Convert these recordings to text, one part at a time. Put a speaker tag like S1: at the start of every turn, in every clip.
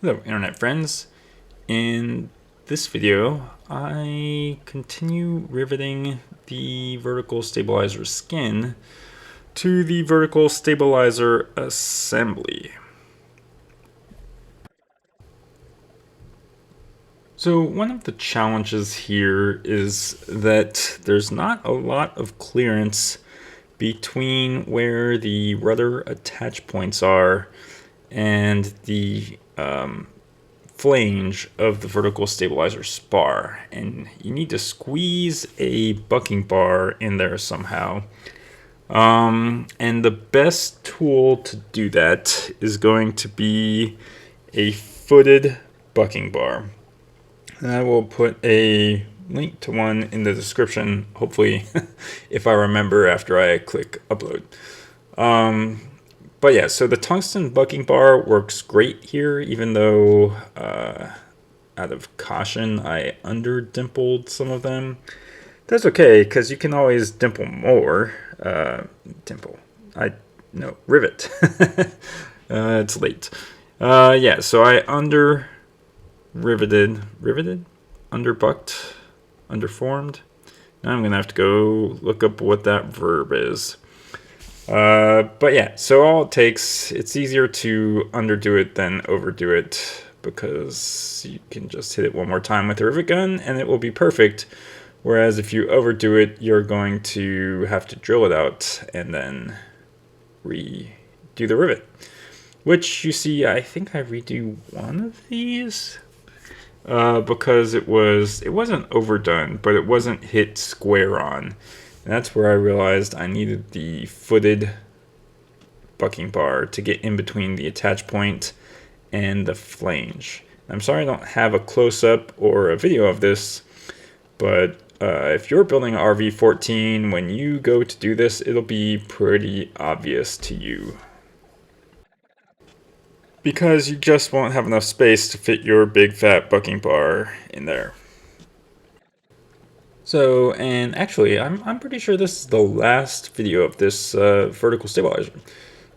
S1: Hello internet friends. In this video I continue riveting the vertical stabilizer skin to the vertical stabilizer assembly. So one of the challenges here is that there's not a lot of clearance between where the rudder attach points are and the flange of the vertical stabilizer spar, and you need to squeeze a bucking bar in there somehow. And the best tool to do that is going to be a footed bucking bar. And I will put a link to one in the description, hopefully, if I remember after I click upload. But yeah, so the tungsten bucking bar works great here, even though out of caution I under dimpled some of them. That's okay, because you can always dimple more. Rivet. It's late. Yeah, so I under underbucked, underformed. Now I'm gonna have to go look up what that verb is. But yeah, so all it takes, it's easier to underdo it than overdo it, because you can just hit it one more time with a rivet gun and it will be perfect. Whereas if you overdo it, you're going to have to drill it out and then redo the rivet. Which you see, I think I redo one of these because it wasn't overdone, but it wasn't hit square on. And that's where I realized I needed the footed bucking bar to get in between the attach point and the flange. I'm sorry I don't have a close-up or a video of this, but if you're building an RV-14, when you go to do this, it'll be pretty obvious to you, because you just won't have enough space to fit your big fat bucking bar in there. So, and actually, I'm pretty sure this is the last video of this vertical stabilizer.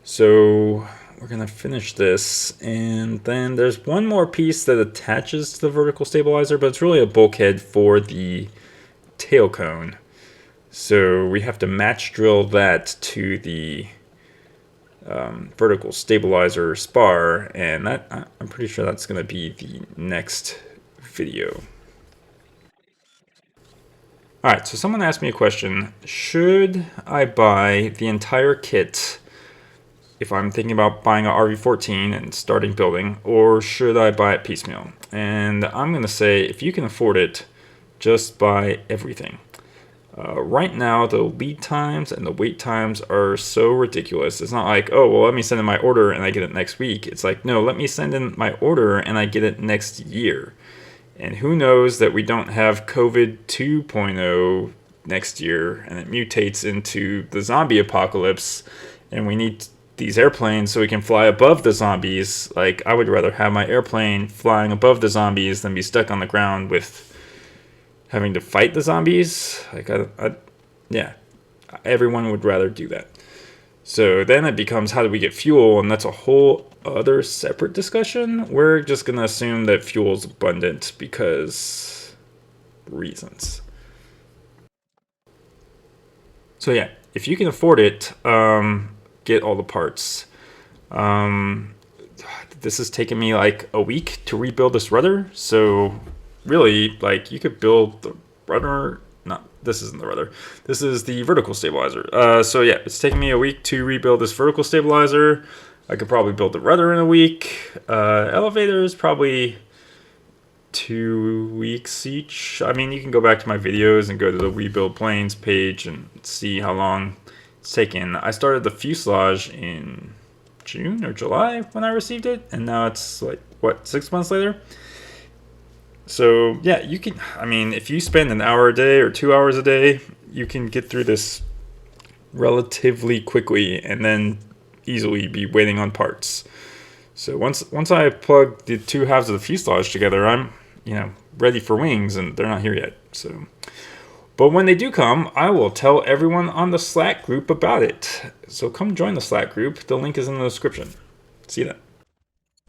S1: So we're gonna finish this, and then there's one more piece that attaches to the vertical stabilizer, but it's really a bulkhead for the tail cone. So we have to match drill that to the vertical stabilizer spar, and that I'm pretty sure that's gonna be the next video. Alright, so someone asked me a question. Should I buy the entire kit if I'm thinking about buying an RV-14 and starting building, or should I buy it piecemeal? And I'm going to say, if you can afford it, just buy everything. Right now, the lead times and the wait times are so ridiculous. It's not like, oh, well, let me send in my order and I get it next week. It's like, no, let me send in my order and I get it next year. And who knows that we don't have COVID 2.0 next year and it mutates into the zombie apocalypse and we need these airplanes so we can fly above the zombies. Like, I would rather have my airplane flying above the zombies than be stuck on the ground with having to fight the zombies. Like, yeah, everyone would rather do that. So then it becomes, how do we get fuel? And that's a whole other separate discussion. We're just going to assume that fuel is abundant because reasons. So yeah, if you can afford it, get all the parts. This has taken me like a week to rebuild this rudder. So really, like, you could build the rudder. This isn't the rudder. This is the vertical stabilizer. So yeah, it's taken me a week to rebuild this vertical stabilizer. I could probably build the rudder in a week. Elevators, probably 2 weeks each. I mean, you can go back to my videos and go to the rebuild planes page and see how long it's taken. I started the fuselage in June or July when I received it, and now it's like, what, 6 months later? So yeah, you can, I mean, if you spend an hour a day or 2 hours a day, you can get through this relatively quickly and then easily be waiting on parts. So once I plug the two halves of the fuselage together, I'm, ready for wings, and they're not here yet. So, but when they do come, I will tell everyone on the Slack group about it. So come join the Slack group. The link is in the description. See you then.